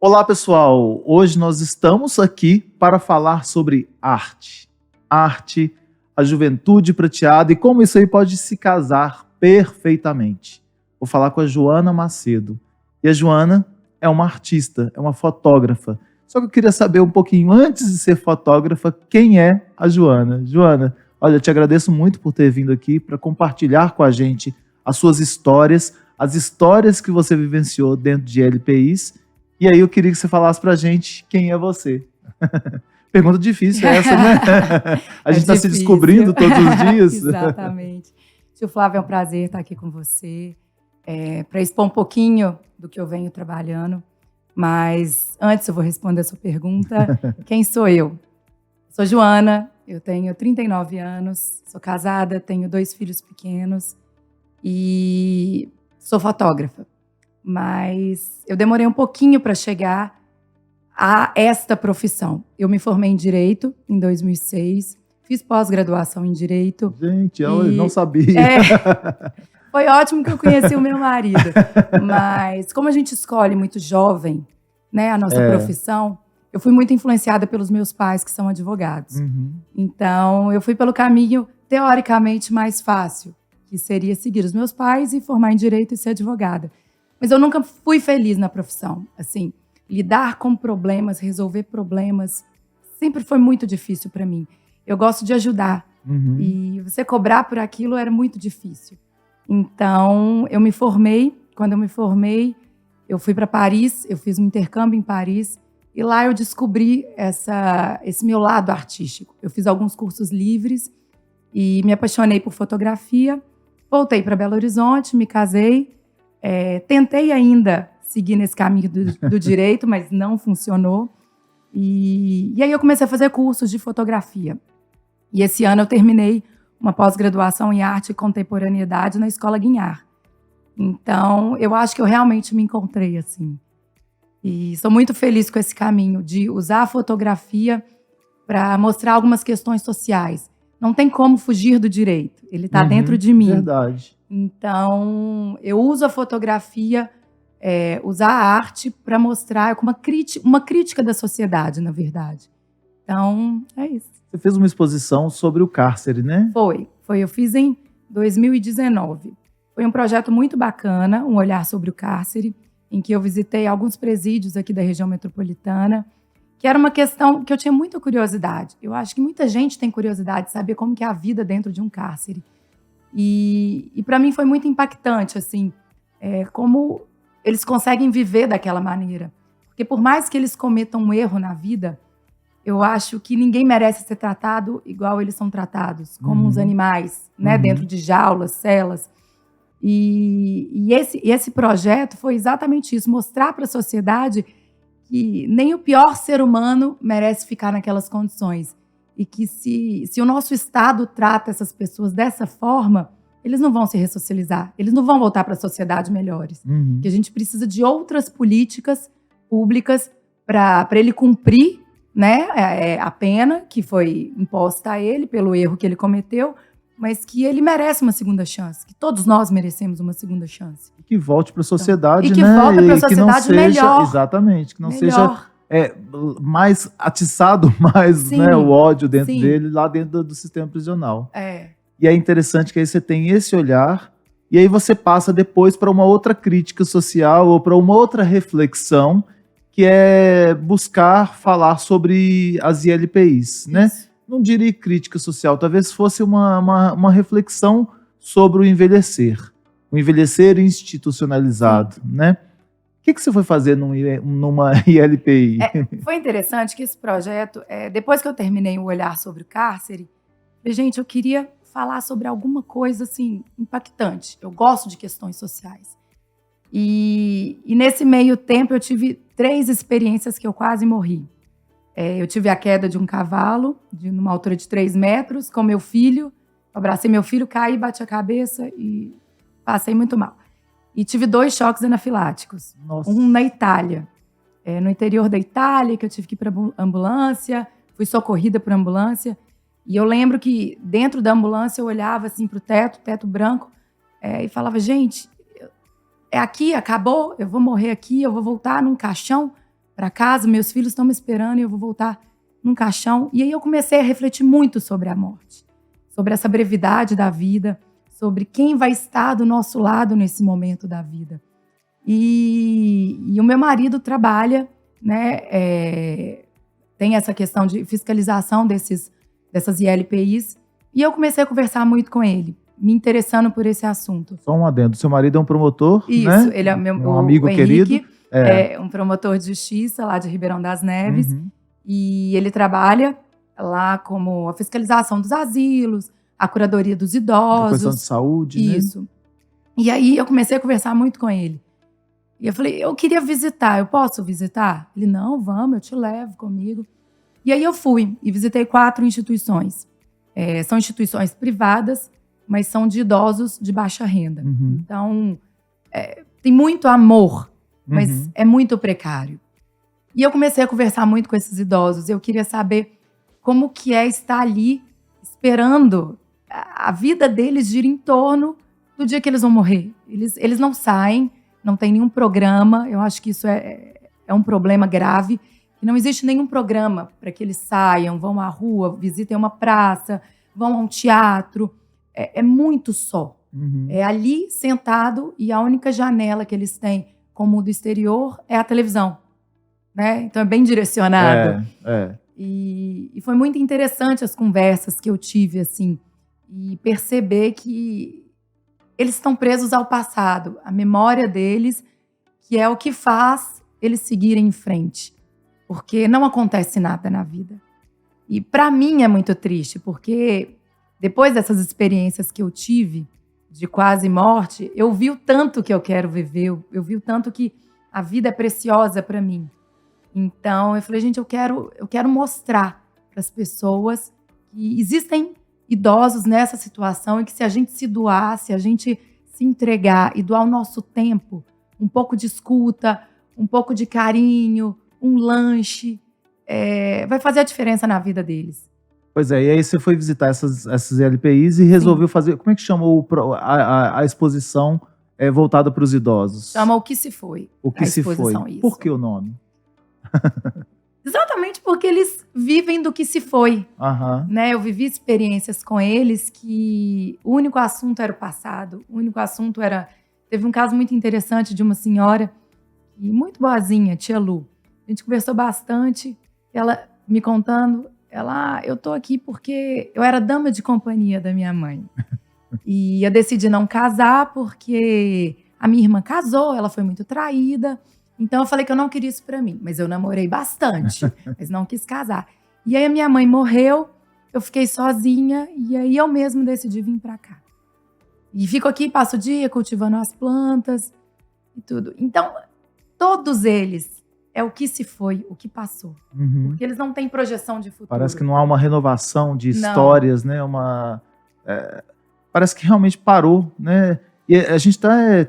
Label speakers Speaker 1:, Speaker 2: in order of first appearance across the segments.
Speaker 1: Olá, pessoal! Hoje nós estamos aqui para falar sobre arte. Arte, a juventude prateada e como isso aí pode se casar perfeitamente. Vou falar com a Joana Macedo. E a Joana é uma artista, é uma fotógrafa. Só que eu queria saber um pouquinho, antes de ser fotógrafa, quem é a Joana. Joana, olha, eu te agradeço muito por ter vindo aqui para compartilhar com a gente as suas histórias, as histórias que você vivenciou dentro de LPIs. E aí eu queria que você falasse pra gente quem é você. Pergunta difícil essa, né? A gente está se descobrindo todos os dias.
Speaker 2: Exatamente. Tio Flávio, é um prazer estar aqui com você, para expor um pouquinho do que eu venho trabalhando. Mas antes eu vou responder a sua pergunta. Quem sou eu? Sou Joana, eu tenho 39 anos, sou casada, tenho 2 filhos pequenos e sou fotógrafa. Mas eu demorei um pouquinho para chegar a esta profissão. Eu me formei em Direito em 2006, fiz pós-graduação em Direito.
Speaker 1: Gente, eu não sabia.
Speaker 2: Foi ótimo que eu conheci o meu marido. Mas como a gente escolhe muito jovem, né, a nossa profissão, eu fui muito influenciada pelos meus pais, que são advogados.
Speaker 1: Uhum.
Speaker 2: Então, eu fui pelo caminho teoricamente mais fácil, que seria seguir os meus pais e formar em Direito e ser advogada. Mas eu nunca fui feliz na profissão. Assim, lidar com problemas, resolver problemas, sempre foi muito difícil para mim. Eu gosto de ajudar.
Speaker 1: Uhum.
Speaker 2: E você cobrar por aquilo era muito difícil. Então, eu me formei. Quando eu me formei, eu fui para Paris, eu fiz um intercâmbio em Paris. E lá eu descobri esse meu lado artístico. Eu fiz alguns cursos livres e me apaixonei por fotografia. Voltei para Belo Horizonte, me casei. Tentei ainda seguir nesse caminho do direito, mas não funcionou. E aí eu comecei a fazer cursos de fotografia. E esse ano eu terminei uma pós-graduação em arte e contemporaneidade na Escola Guinhar. Então, eu acho que eu realmente me encontrei assim. E sou muito feliz com esse caminho de usar a fotografia para mostrar algumas questões sociais. Não tem como fugir do direito, ele está dentro de mim.
Speaker 1: Verdade.
Speaker 2: Então, eu uso a fotografia, usar a arte para mostrar uma crítica da sociedade, na verdade. Então, é isso.
Speaker 1: Você fez uma exposição sobre o cárcere, né?
Speaker 2: Foi. Eu fiz em 2019. Foi um projeto muito bacana, um olhar sobre o cárcere, em que eu visitei alguns presídios aqui da região metropolitana, que era uma questão que eu tinha muita curiosidade. Eu acho que muita gente tem curiosidade de saber como que é a vida dentro de um cárcere. E para mim foi muito impactante, assim, como eles conseguem viver daquela maneira. Porque por mais que eles cometam um erro na vida, eu acho que ninguém merece ser tratado igual eles são tratados, como os animais, né, dentro de jaulas, celas. E esse projeto foi exatamente isso, mostrar para a sociedade que nem o pior ser humano merece ficar naquelas condições. E que se o nosso Estado trata essas pessoas dessa forma, eles não vão se ressocializar, eles não vão voltar para a sociedade melhores. Que a gente precisa de outras políticas públicas para ele cumprir, né, a pena que foi imposta a ele pelo erro que ele cometeu, mas que ele merece uma segunda chance, que todos nós merecemos uma segunda chance.
Speaker 1: E que volte para a sociedade,
Speaker 2: então,
Speaker 1: né?
Speaker 2: E que volte para a sociedade melhor.
Speaker 1: Exatamente, que não
Speaker 2: melhor.
Speaker 1: seja mais atiçado mais, né, o ódio dentro dele, lá dentro do sistema prisional. E é interessante que aí você tem esse olhar, e aí você passa depois para uma outra crítica social ou para uma outra reflexão, que é buscar falar sobre as ILPIs, né? Não diria crítica social, talvez fosse uma reflexão sobre o envelhecer institucionalizado, né? O que você foi fazer numa ILPI?
Speaker 2: Foi interessante que esse projeto, depois que eu terminei o olhar sobre o cárcere, gente, eu queria falar sobre alguma coisa assim impactante. Eu gosto de questões sociais. E nesse meio tempo eu tive 3 experiências que eu quase morri. Eu tive a queda de um cavalo, numa altura de 3 metros, com meu filho. Abracei meu filho, caí, bati a cabeça e passei muito mal. E tive 2 choques anafiláticos.
Speaker 1: Nossa.
Speaker 2: Um na Itália. No interior da Itália, que eu tive que ir para ambulância. Fui socorrida por ambulância. E eu lembro que dentro da ambulância eu olhava assim para o teto branco, e falava, gente, é aqui, acabou, eu vou morrer aqui, eu vou voltar num caixão para casa, meus filhos estão me esperando e eu vou voltar num caixão. E aí eu comecei a refletir muito sobre a morte, sobre essa brevidade da vida, sobre quem vai estar do nosso lado nesse momento da vida. E o meu marido trabalha, né, tem essa questão de fiscalização dessas ILPIs, e eu comecei a conversar muito com ele, me interessando por esse assunto.
Speaker 1: Só um adendo, seu marido é um promotor,
Speaker 2: isso,
Speaker 1: né?
Speaker 2: Ele é
Speaker 1: um amigo
Speaker 2: o Henrique,
Speaker 1: querido.
Speaker 2: É um promotor de justiça lá de Ribeirão das Neves, e ele trabalha lá como a fiscalização dos asilos, a curadoria dos idosos.
Speaker 1: A questão de saúde,
Speaker 2: isso. Né? E aí eu comecei a conversar muito com ele. E eu falei, eu queria visitar, eu posso visitar? Ele, não, vamos, eu te levo comigo. E aí eu fui e visitei 4 instituições. São instituições privadas, mas são de idosos de baixa renda. Então, tem muito amor, mas é muito precário. E eu comecei a conversar muito com esses idosos. Eu queria saber como que é estar ali esperando a vida deles gira em torno do dia que eles vão morrer. Eles não saem, não tem nenhum programa. Eu acho que isso é um problema grave. E não existe nenhum programa para que eles saiam, vão à rua, visitem uma praça, vão a um teatro. É muito só. É ali sentado e a única janela que eles têm com o mundo exterior é a televisão. Né? Então é bem direcionado. E foi muito interessante as conversas que eu tive, assim, e perceber que eles estão presos ao passado, a memória deles, que é o que faz eles seguirem em frente, porque não acontece nada na vida. E para mim é muito triste, porque depois dessas experiências que eu tive de quase morte, eu vi o tanto que eu quero viver, eu vi o tanto que a vida é preciosa para mim. Então eu falei, gente, eu quero mostrar para as pessoas que existem idosos nessa situação e que se a gente se doar, se a gente se entregar e doar o nosso tempo, um pouco de escuta, um pouco de carinho, um lanche, vai fazer a diferença na vida deles.
Speaker 1: Pois é, e aí você foi visitar essas LPIs e resolveu fazer, como é que chamou a exposição voltada para os idosos?
Speaker 2: Chama O Que Se Foi.
Speaker 1: O Que Se Foi.
Speaker 2: Isso.
Speaker 1: Por que o nome?
Speaker 2: Exatamente porque eles vivem do que se foi. Né? Eu vivi experiências com eles que o único assunto era o passado. O único assunto era... Teve um caso muito interessante de uma senhora, e muito boazinha, tia Lu. A gente conversou bastante, ela me contando, eu tô aqui porque eu era dama de companhia da minha mãe. E eu decidi não casar porque a minha irmã casou, ela foi muito traída. Então eu falei que eu não queria isso pra mim, mas eu namorei bastante, mas não quis casar. E aí a minha mãe morreu, eu fiquei sozinha e aí eu mesmo decidi vir pra cá. E fico aqui, passo o dia cultivando as plantas e tudo. Então, todos eles é o que se foi, o que passou. Porque eles não têm projeção de futuro.
Speaker 1: Parece que não há uma renovação de histórias, né? Parece que realmente parou, né? E a gente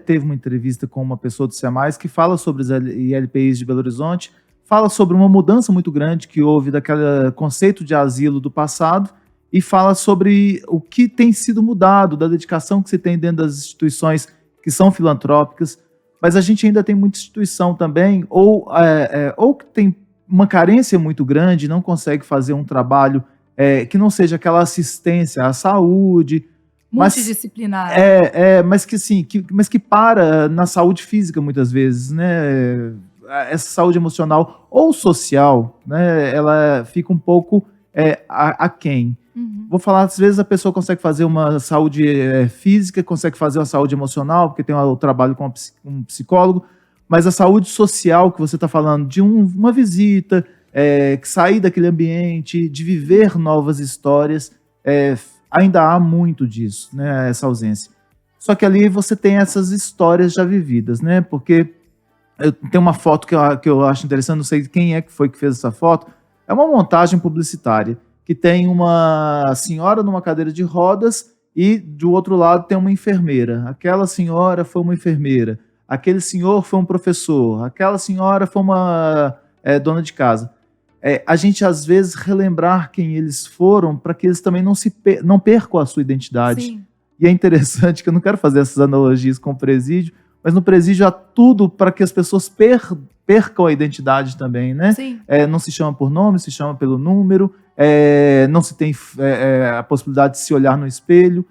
Speaker 1: teve uma entrevista com uma pessoa do SEMAIS que fala sobre os ILPIs de Belo Horizonte, fala sobre uma mudança muito grande que houve daquele conceito de asilo do passado e fala sobre o que tem sido mudado, da dedicação que se tem dentro das instituições que são filantrópicas, mas a gente ainda tem muita instituição também, ou que tem uma carência muito grande, não consegue fazer um trabalho que não seja aquela assistência à saúde,
Speaker 2: multidisciplinar.
Speaker 1: Mas que para na saúde física muitas vezes, né? Essa saúde emocional ou social, né? Ela fica um pouco aquém. Vou falar, às vezes a pessoa consegue fazer uma saúde física, consegue fazer uma saúde emocional, porque tem o trabalho com um psicólogo, mas a saúde social que você está falando, de uma visita, sair daquele ambiente, de viver novas histórias, ainda há muito disso, né, essa ausência. Só que ali você tem essas histórias já vividas, né, porque tem uma foto que eu acho interessante, não sei quem é que foi que fez essa foto, é uma montagem publicitária, que tem uma senhora numa cadeira de rodas e do outro lado tem uma enfermeira. Aquela senhora foi uma enfermeira, aquele senhor foi um professor, aquela senhora foi uma dona de casa. A gente, às vezes, relembrar quem eles foram para que eles também não percam a sua identidade.
Speaker 2: Sim.
Speaker 1: E é interessante que eu não quero fazer essas analogias com o presídio, mas no presídio há tudo para que as pessoas percam a identidade também, né?
Speaker 2: Sim.
Speaker 1: Não se chama por nome, se chama pelo número, não se tem a possibilidade de se olhar no espelho.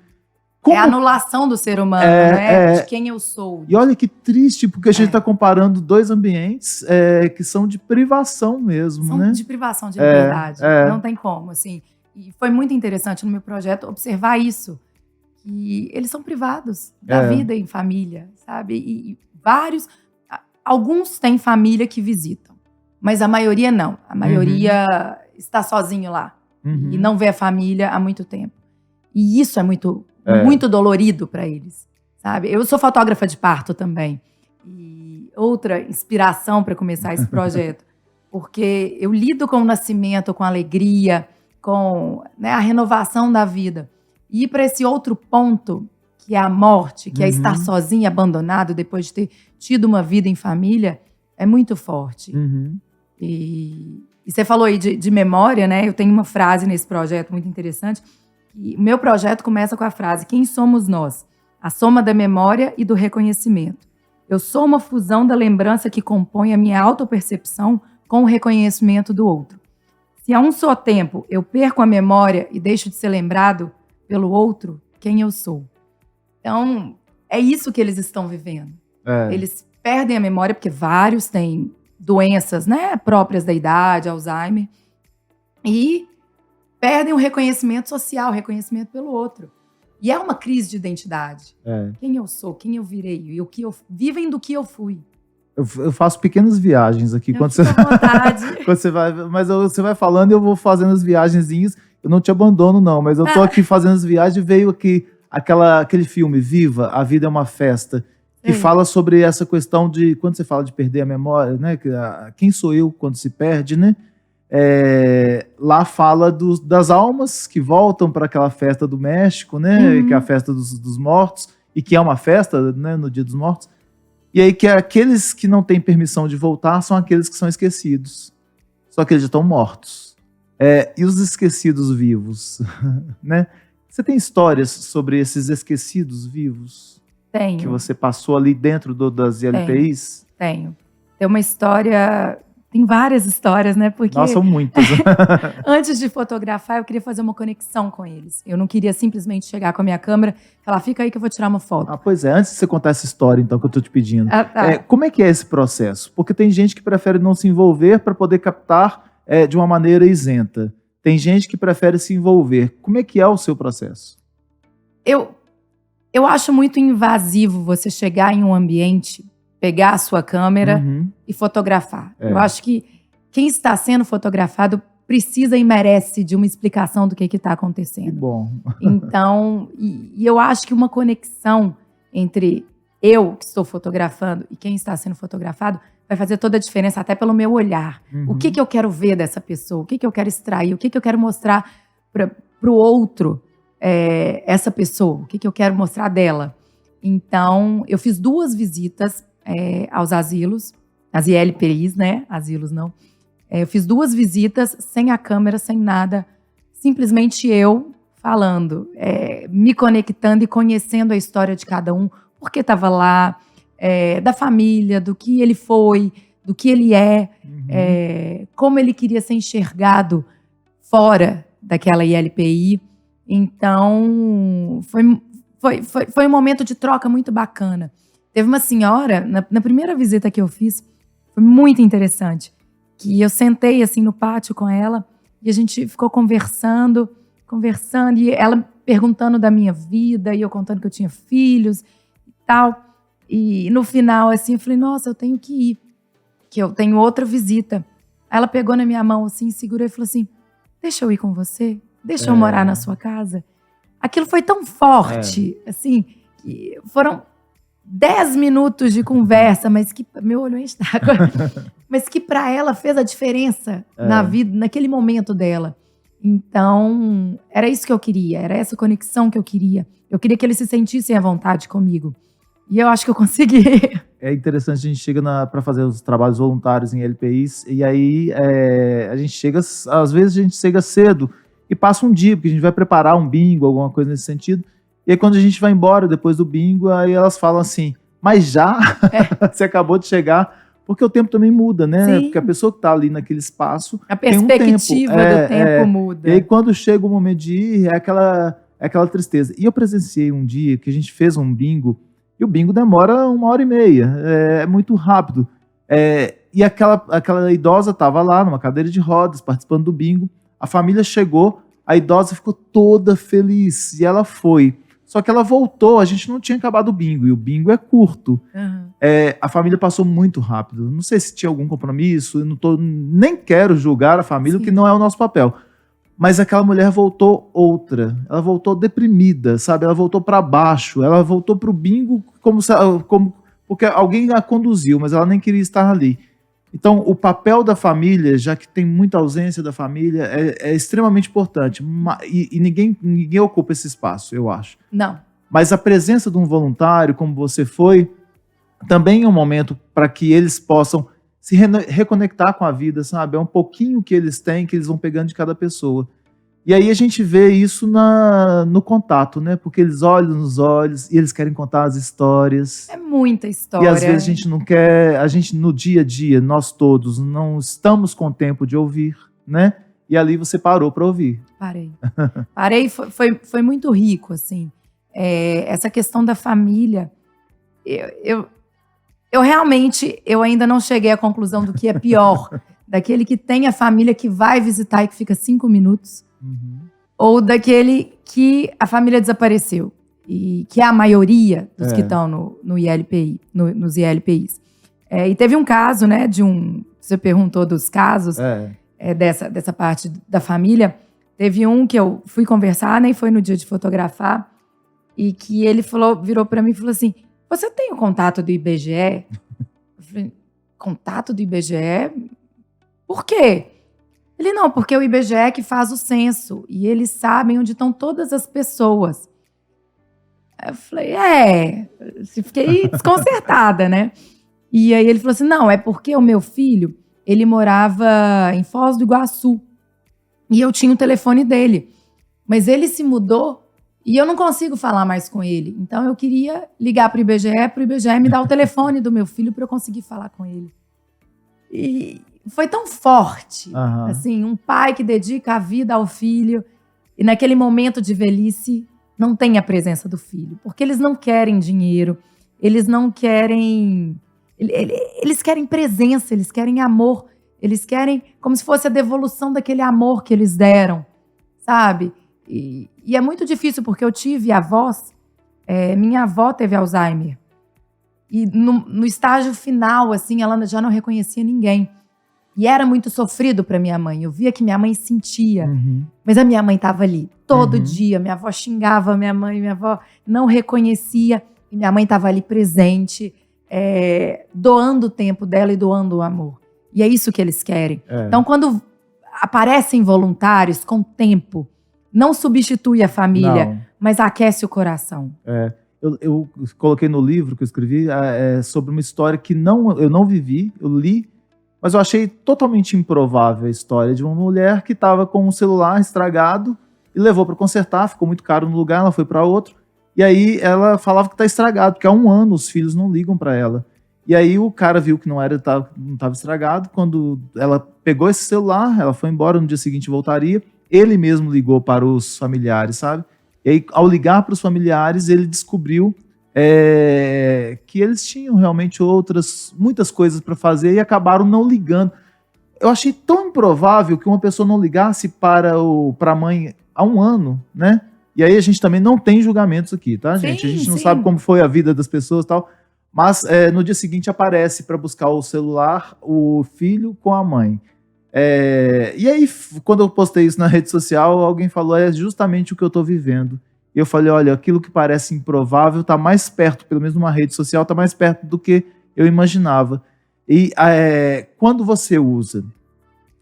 Speaker 2: É a anulação do ser humano, né? De quem eu sou.
Speaker 1: E olha que triste, porque a gente está comparando dois ambientes que são de privação mesmo,
Speaker 2: são
Speaker 1: né?
Speaker 2: De privação de liberdade. Não tem como, assim. E foi muito interessante no meu projeto observar isso, que eles são privados da vida em família, sabe? E alguns têm família que visitam, mas a maioria não. A maioria está sozinho lá e não vê a família há muito tempo. E isso é muito dolorido para eles, sabe? Eu sou fotógrafa de parto também. E outra inspiração para começar esse projeto, porque eu lido com o nascimento, com a alegria, com a renovação da vida. E ir para esse outro ponto, que é a morte, que é estar sozinho, abandonado, depois de ter tido uma vida em família, é muito forte. E você falou aí de memória, né? Eu tenho uma frase nesse projeto muito interessante. E o meu projeto começa com a frase: quem somos nós? A soma da memória e do reconhecimento. Eu sou uma fusão da lembrança que compõe a minha autopercepção com o reconhecimento do outro. Se a um só tempo eu perco a memória e deixo de ser lembrado pelo outro, quem eu sou? Então, é isso que eles estão vivendo. Eles perdem a memória, porque vários têm doenças, né, próprias da idade, Alzheimer, e perdem o reconhecimento social, o reconhecimento pelo outro. E é uma crise de identidade. Quem eu sou, quem eu virei, e o que eu vivem do que eu fui.
Speaker 1: Eu faço pequenas viagens aqui. Quando você vai falando, eu vou fazendo as viagenzinhas. Eu não te abandono, não, mas eu tô aqui fazendo as viagens e veio aqui aquele filme, Viva, A Vida é uma Festa, que fala sobre essa questão de, quando você fala de perder a memória, né? Quem sou eu quando se perde, né? Lá fala das almas que voltam para aquela festa do México, né? Que é a festa dos mortos, e que é uma festa, né, no Dia dos Mortos. E aí que aqueles que não têm permissão de voltar são aqueles que são esquecidos. Só que eles já estão mortos. E os esquecidos vivos, né? Você tem histórias sobre esses esquecidos vivos?
Speaker 2: Tenho.
Speaker 1: Que você passou ali dentro das ILPIs?
Speaker 2: Tenho. Tem uma história... Tem várias histórias, né? Porque
Speaker 1: nossa, são muitas.
Speaker 2: Antes de fotografar, eu queria fazer uma conexão com eles. Eu não queria simplesmente chegar com a minha câmera e falar, fica aí que eu vou tirar uma foto.
Speaker 1: Pois é. Antes de você contar essa história, então, que eu tô te pedindo. Como é que é esse processo? Porque tem gente que prefere não se envolver para poder captar de uma maneira isenta. Tem gente que prefere se envolver. Como é que é o seu processo?
Speaker 2: Eu acho muito invasivo você chegar em um ambiente, pegar a sua câmera e fotografar. Eu acho que quem está sendo fotografado precisa e merece de uma explicação do que está acontecendo.
Speaker 1: Que bom.
Speaker 2: Então, e eu acho que uma conexão entre eu que estou fotografando e quem está sendo fotografado vai fazer toda a diferença, até pelo meu olhar. O que eu quero ver dessa pessoa? O que eu quero extrair? O que eu quero mostrar para o outro, essa pessoa? O que eu quero mostrar dela? Então, eu fiz 2 visitas aos asilos, as ILPIs, né? Asilos não. Eu fiz 2 visitas sem a câmera, sem nada. Simplesmente eu falando, me conectando e conhecendo a história de cada um, porque estava lá, da família, do que ele foi, do que ele como ele queria ser enxergado fora daquela ILPI. Então, foi um momento de troca muito bacana. Teve uma senhora, na primeira visita que eu fiz, foi muito interessante, que eu sentei assim no pátio com ela e a gente ficou conversando, e ela perguntando da minha vida e eu contando que eu tinha filhos e tal. E no final, assim, eu falei, nossa, eu tenho que ir, que eu tenho outra visita. Aí ela pegou na minha mão, assim, segurou e falou assim, deixa eu ir com você? Deixa eu morar na sua casa? Aquilo foi tão forte, assim, que foram 10 minutos de conversa, mas que meu olho enche d'água, mas que para ela fez a diferença na vida, naquele momento dela. Então, era isso que eu queria, era essa conexão que eu queria. Eu queria que eles se sentissem à vontade comigo. E eu acho que eu consegui.
Speaker 1: É interessante, a gente chega para fazer os trabalhos voluntários em LPIs, e aí a gente chega, às vezes a gente chega cedo e passa um dia, porque a gente vai preparar um bingo, alguma coisa nesse sentido. E aí quando a gente vai embora depois do bingo, aí elas falam assim, mas já? Você acabou de chegar, Porque o tempo também muda, né?
Speaker 2: Sim.
Speaker 1: Porque a pessoa que está ali naquele espaço
Speaker 2: A
Speaker 1: tem um
Speaker 2: perspectiva do tempo muda.
Speaker 1: E aí quando chega o momento de ir, é aquela tristeza. E eu presenciei um dia que a gente fez um bingo, e o bingo demora 1h30, é muito rápido. E aquela idosa estava lá numa cadeira de rodas, participando do bingo. A família chegou, a idosa ficou toda feliz e ela foi. Só que ela voltou, a gente não tinha acabado o bingo, e o bingo é curto.
Speaker 2: Uhum.
Speaker 1: A família passou muito rápido. Não sei se tinha algum compromisso, eu nem quero julgar a família,
Speaker 2: Sim.
Speaker 1: que não é o nosso papel. Mas aquela mulher voltou outra. Ela voltou deprimida, sabe? Ela voltou para baixo. Ela voltou para o bingo porque alguém a conduziu, mas ela nem queria estar ali. Então, o papel da família, já que tem muita ausência da família, é extremamente importante. E ninguém ocupa esse espaço, eu acho.
Speaker 2: Não.
Speaker 1: Mas a presença de um voluntário, como você foi, também é um momento para que eles possam se reconectar com a vida, sabe? É um pouquinho que eles têm, que eles vão pegando de cada pessoa. E aí a gente vê isso no contato, né? Porque eles olham nos olhos e eles querem contar as histórias.
Speaker 2: É muita história.
Speaker 1: E às vezes a gente não quer, no dia a dia, nós todos não estamos com tempo de ouvir, né? E ali você parou para ouvir.
Speaker 2: Parei, foi muito rico, assim. Essa questão da família, eu realmente, eu ainda não cheguei à conclusão do que é pior. Daquele que tem a família que vai visitar e que fica 5 minutos.
Speaker 1: Uhum.
Speaker 2: Ou daquele que a família desapareceu. E que é a maioria dos que estão no ILPI, nos ILPIs. E teve um caso, né, você perguntou dos casos, dessa parte da família. Teve um que eu fui conversar, nem foi no dia de fotografar, e que ele virou para mim e falou assim: você tem o contato do IBGE? Eu falei: contato do IBGE? Por quê? Ele: não, porque o IBGE é que faz o censo e eles sabem onde estão todas as pessoas. Eu falei: fiquei desconcertada, né? E aí ele falou assim: não, é porque o meu filho, ele morava em Foz do Iguaçu e eu tinha o telefone dele, mas ele se mudou e eu não consigo falar mais com ele. Então eu queria ligar para o IBGE me dar o telefone do meu filho para eu conseguir falar com ele. E foi tão forte, assim, um pai que dedica a vida ao filho e naquele momento de velhice não tem a presença do filho, porque eles não querem dinheiro, eles não querem... Eles querem presença, eles querem amor, eles querem como se fosse a devolução daquele amor que eles deram, sabe? E é muito difícil, porque eu tive avós, minha avó teve Alzheimer, e no estágio final, assim, ela já não reconhecia ninguém. E era muito sofrido para minha mãe. Eu via que minha mãe sentia.
Speaker 1: Uhum.
Speaker 2: Mas a minha mãe estava ali todo dia. Minha avó xingava minha mãe. Minha avó não reconhecia. E minha mãe estava ali presente, doando o tempo dela e doando o amor. E é isso que eles querem. Então, quando aparecem voluntários com tempo, não substitui a família, mas aquece o coração.
Speaker 1: Eu coloquei no livro que eu escrevi sobre uma história que eu não vivi, eu li, mas eu achei totalmente improvável a história de uma mulher que estava com um celular estragado e levou para consertar, ficou muito caro no lugar, ela foi para outro, e aí ela falava que está estragado, porque há 1 ano os filhos não ligam para ela. E aí o cara viu que não estava estragado, quando ela pegou esse celular, ela foi embora, no dia seguinte voltaria, ele mesmo ligou para os familiares, sabe? E aí, ao ligar para os familiares, ele descobriu que eles tinham realmente muitas coisas para fazer e acabaram não ligando. Eu achei tão improvável que uma pessoa não ligasse para a mãe há 1 ano, né? E aí a gente também não tem julgamentos aqui, tá, gente? A gente não sabe como foi a vida das pessoas e tal, mas no dia seguinte aparece para buscar o celular o filho com a mãe. E aí, quando eu postei isso na rede social, alguém falou: é justamente o que eu estou vivendo. E eu falei: olha, aquilo que parece improvável está mais perto, pelo menos numa rede social, está mais perto do que eu imaginava. E quando você usa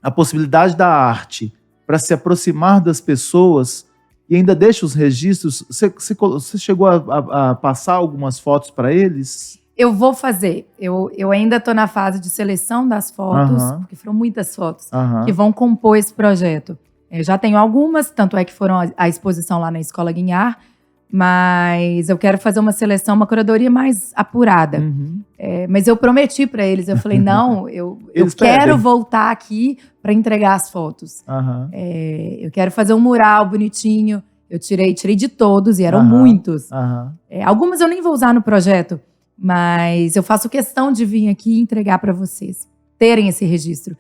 Speaker 1: a possibilidade da arte para se aproximar das pessoas e ainda deixa os registros, você chegou a passar algumas fotos para eles?
Speaker 2: Eu vou fazer. Eu ainda estou na fase de seleção das fotos, porque foram muitas fotos que vão compor esse projeto. Eu já tenho algumas, tanto é que foram à exposição lá na Escola Guinhar, Mas eu quero fazer uma seleção, uma curadoria mais apurada. Mas eu prometi para eles, eu falei, não, eu quero voltar aqui para entregar as fotos. Eu quero fazer um mural bonitinho. Eu tirei de todos, e eram muitos. Algumas eu nem vou usar no projeto, mas eu faço questão de vir aqui e entregar para vocês, terem esse registro.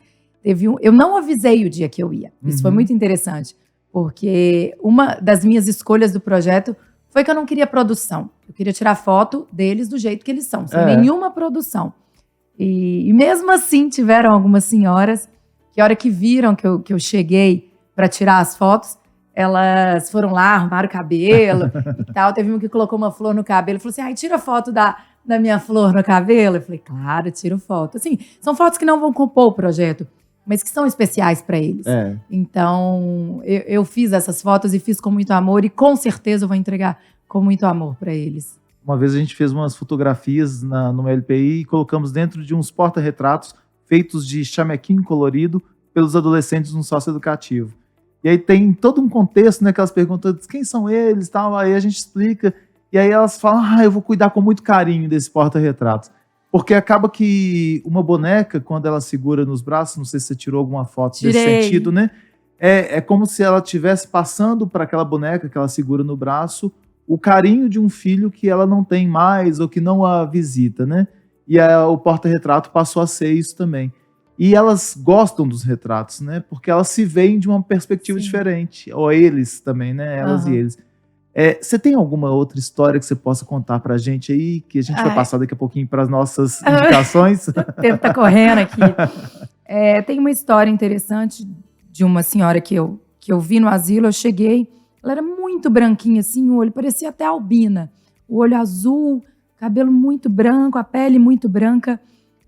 Speaker 2: Eu não avisei o dia que eu ia. Isso foi muito interessante, porque uma das minhas escolhas do projeto foi que eu não queria produção. Eu queria tirar foto deles do jeito que eles são, sem nenhuma produção. E mesmo assim, tiveram algumas senhoras que, a hora que viram que eu cheguei para tirar as fotos, elas foram lá, arrumaram o cabelo e tal. Teve uma que colocou uma flor no cabelo e falou assim, ai, tira foto da minha flor no cabelo. Eu falei, claro, tiro foto. Assim, são fotos que não vão compor o projeto, mas que são especiais para eles. Então, eu fiz essas fotos e fiz com muito amor, e com certeza eu vou entregar com muito amor para eles.
Speaker 1: Uma vez a gente fez umas fotografias no LPI e colocamos dentro de uns porta-retratos feitos de chamequinho colorido pelos adolescentes no socioeducativo. E aí tem todo um contexto, né? Aquelas perguntas, quem são eles, tal, aí a gente explica, e aí elas falam, eu vou cuidar com muito carinho desse porta-retratos. Porque acaba que uma boneca, quando ela segura nos braços, não sei se você tirou alguma foto desse sentido, né? É como se ela estivesse passando para aquela boneca que ela segura no braço o carinho de um filho que ela não tem mais ou que não a visita, né? E o porta-retrato passou a ser isso também. E elas gostam dos retratos, né? Porque elas se veem de uma perspectiva diferente. Ou eles também, né? Elas e eles. Você tem alguma outra história que você possa contar pra gente aí, que a gente vai passar daqui a pouquinho para as nossas indicações?
Speaker 2: O tempo tá correndo aqui. Tem uma história interessante de uma senhora que eu vi no asilo. Eu cheguei, ela era muito branquinha, assim, o olho parecia até albina. O olho azul, cabelo muito branco, a pele muito branca.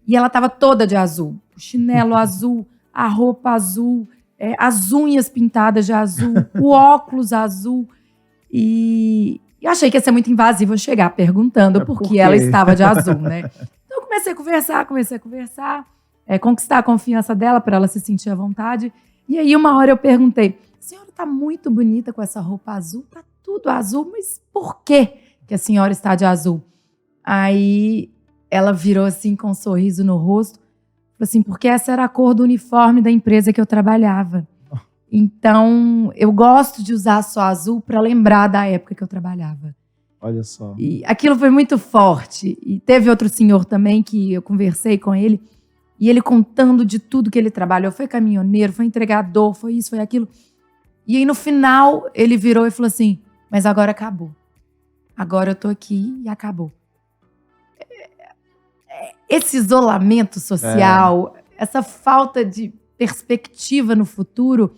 Speaker 2: E ela estava toda de azul. O chinelo azul, a roupa azul, as unhas pintadas de azul, o óculos azul. E eu achei que ia ser muito invasivo eu chegar perguntando por que ela estava de azul, né? Então eu comecei a conversar, conquistar a confiança dela para ela se sentir à vontade. E aí uma hora eu perguntei, a senhora está muito bonita com essa roupa azul, tá tudo azul, mas por que a senhora está de azul? Aí ela virou assim com um sorriso no rosto, falou assim, porque essa era a cor do uniforme da empresa que eu trabalhava. Então, eu gosto de usar só azul para lembrar da época que eu trabalhava.
Speaker 1: Olha só.
Speaker 2: E aquilo foi muito forte. E teve outro senhor também que eu conversei com ele, e ele contando de tudo que ele trabalhou. Foi caminhoneiro, foi entregador, foi isso, foi aquilo. E aí, no final, ele virou e falou assim, mas agora acabou. Agora eu tô aqui e acabou. Esse isolamento social, essa falta de perspectiva no futuro,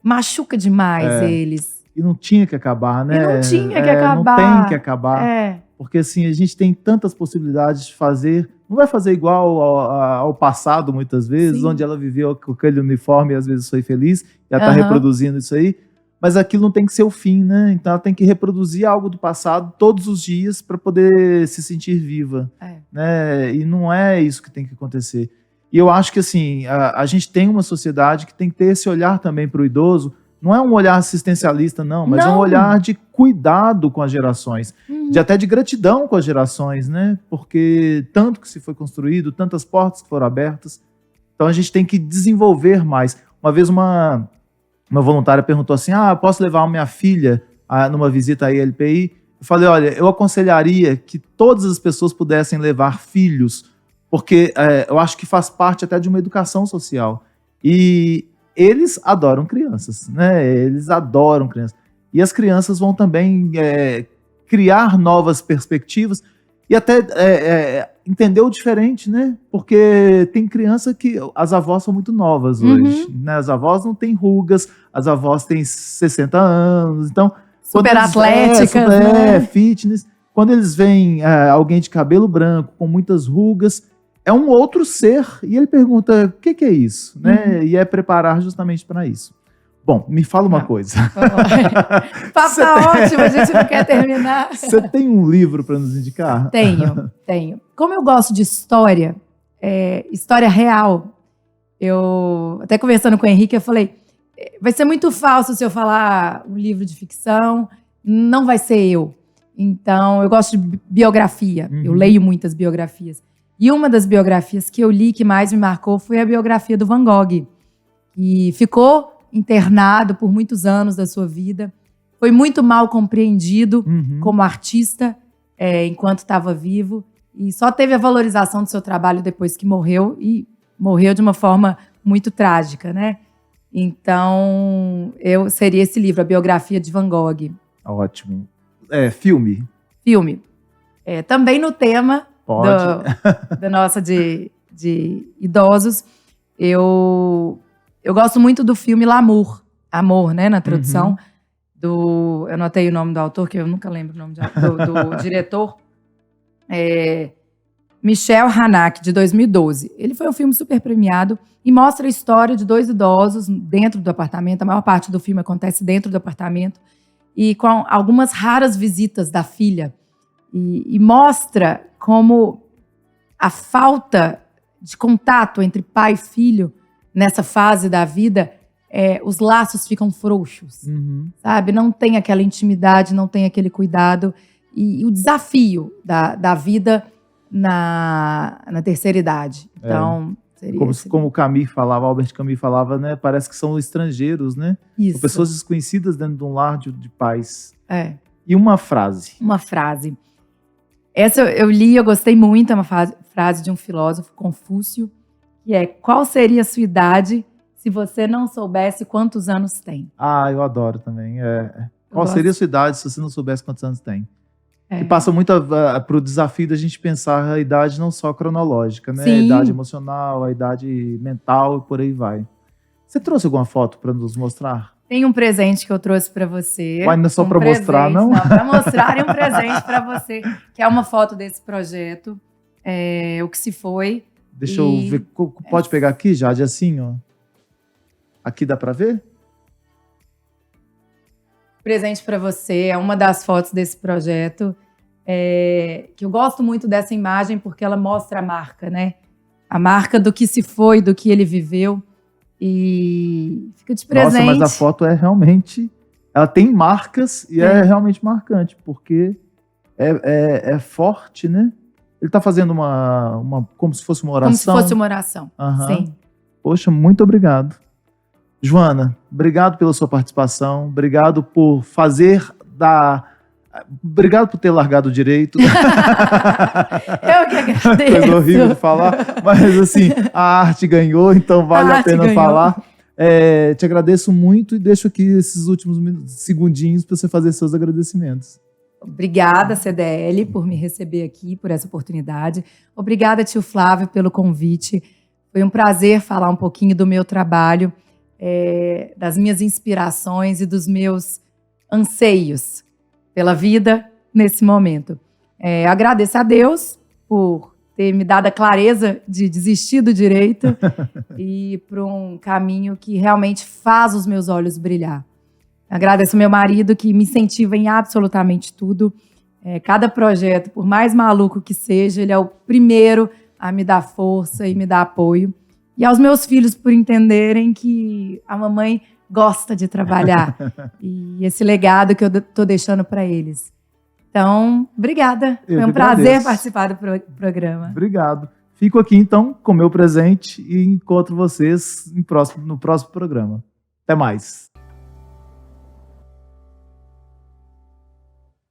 Speaker 2: machuca demais eles.
Speaker 1: E não tinha que acabar, né?
Speaker 2: E não tinha que acabar.
Speaker 1: Não tem que acabar. Porque assim, a gente tem tantas possibilidades de fazer. Não vai fazer igual ao passado, muitas vezes, onde ela viveu com aquele uniforme e às vezes foi feliz. E ela está reproduzindo isso aí. Mas aquilo não tem que ser o fim, né? Então ela tem que reproduzir algo do passado todos os dias para poder se sentir viva. Né? E não é isso que tem que acontecer. E eu acho que assim, a gente tem uma sociedade que tem que ter esse olhar também para o idoso. Não é um olhar assistencialista, não, mas é um olhar de cuidado com as gerações, até de gratidão com as gerações, né? Porque tanto que se foi construído, tantas portas que foram abertas. Então a gente tem que desenvolver mais. Uma vez uma voluntária perguntou assim, posso levar minha filha numa visita à LPI? Eu falei, olha, eu aconselharia que todas as pessoas pudessem levar filhos, porque eu acho que faz parte até de uma educação social. E eles adoram crianças, né? Eles adoram crianças. E as crianças vão também criar novas perspectivas e até entender o diferente, né? Porque tem criança que as avós são muito novas hoje, né? As avós não têm rugas, as avós têm 60 anos, então...
Speaker 2: Super atléticas, né?
Speaker 1: Fitness. Quando eles veem alguém de cabelo branco, com muitas rugas, é um outro ser, e ele pergunta, o que é isso? Né? E é preparar justamente para isso. Bom, me fala uma coisa.
Speaker 2: O papo tá ótimo, a gente não quer terminar.
Speaker 1: Você tem um livro para nos indicar?
Speaker 2: Tenho. Como eu gosto de história, história real, eu até conversando com o Henrique, eu falei, vai ser muito falso se eu falar um livro de ficção, não vai ser eu. Então, eu gosto de biografia. Eu leio muitas biografias. E uma das biografias que eu li que mais me marcou foi a biografia do Van Gogh. E ficou internado por muitos anos da sua vida. Foi muito mal compreendido como artista enquanto estava vivo. E só teve a valorização do seu trabalho depois que morreu. E morreu de uma forma muito trágica, né? Então, seria esse livro, A Biografia de Van Gogh.
Speaker 1: Ótimo. Filme?
Speaker 2: Filme. Também no tema da nossa de idosos, eu gosto muito do filme L'Amour. Amor, né, na tradução. Eu anotei o nome do autor, que eu nunca lembro o nome do diretor. Michel Haneke, de 2012. Ele foi um filme super premiado e mostra a história de 2 idosos dentro do apartamento. A maior parte do filme acontece dentro do apartamento e com algumas raras visitas da filha. E mostra como a falta de contato entre pai e filho nessa fase da vida, os laços ficam frouxos, sabe? Não tem aquela intimidade, não tem aquele cuidado. E o desafio da vida na terceira idade. Então, seria
Speaker 1: como o Camus falava, Albert Camus falava, né? Parece que são estrangeiros, né?
Speaker 2: Isso.
Speaker 1: São pessoas desconhecidas dentro de um lar de pais.
Speaker 2: E
Speaker 1: uma frase?
Speaker 2: Uma frase. Essa eu li, eu gostei muito, é uma frase de um filósofo, Confúcio, que é: qual seria a sua idade se você não soubesse quantos anos tem?
Speaker 1: Ah, eu adoro também. Qual seria a sua idade se você não soubesse quantos anos tem? Que passa muito para o desafio da gente pensar a idade não só cronológica, né?
Speaker 2: Sim.
Speaker 1: A idade emocional, a idade mental e por aí vai. Você trouxe alguma foto para nos mostrar?
Speaker 2: Tem um presente que eu trouxe para você.
Speaker 1: Mas não é só para mostrar, não?
Speaker 2: Não, para mostrar e um presente para você, que é uma foto desse projeto, O Que Se Foi.
Speaker 1: Deixa eu ver, pode pegar aqui, Jade, assim, ó. Aqui dá para ver?
Speaker 2: Presente para você, é uma das fotos desse projeto, que eu gosto muito dessa imagem porque ela mostra a marca, né? A marca do que se foi, do que ele viveu, e fica de presente.
Speaker 1: Nossa, mas a foto realmente, ela tem marcas e é realmente marcante, porque é forte, né? Ele está fazendo como se fosse uma oração.
Speaker 2: Como se fosse uma oração, sim.
Speaker 1: Poxa, muito obrigado. Joana, obrigado pela sua participação, obrigado por obrigado por ter largado o direito.
Speaker 2: Eu que agradeço.
Speaker 1: Coisa horrível de falar, mas assim, a arte ganhou, então vale a pena falar. Te agradeço muito e deixo aqui esses últimos segundinhos para você fazer seus agradecimentos.
Speaker 2: Obrigada, CDL, por me receber aqui, por essa oportunidade. Obrigada, tio Flávio, pelo convite. Foi um prazer falar um pouquinho do meu trabalho, das minhas inspirações e dos meus anseios pela vida nesse momento. Agradeço a Deus por ter me dado a clareza de desistir do direito e por um caminho que realmente faz os meus olhos brilhar. Agradeço ao meu marido, que me incentiva em absolutamente tudo. Cada projeto, por mais maluco que seja, ele é o primeiro a me dar força e me dar apoio. E aos meus filhos por entenderem que a mamãe gosta de trabalhar. E esse legado que eu estou deixando para eles. Então, obrigada. Foi um prazer participar do programa.
Speaker 1: Obrigado. Fico aqui, então, com o meu presente e encontro vocês no próximo programa. Até mais.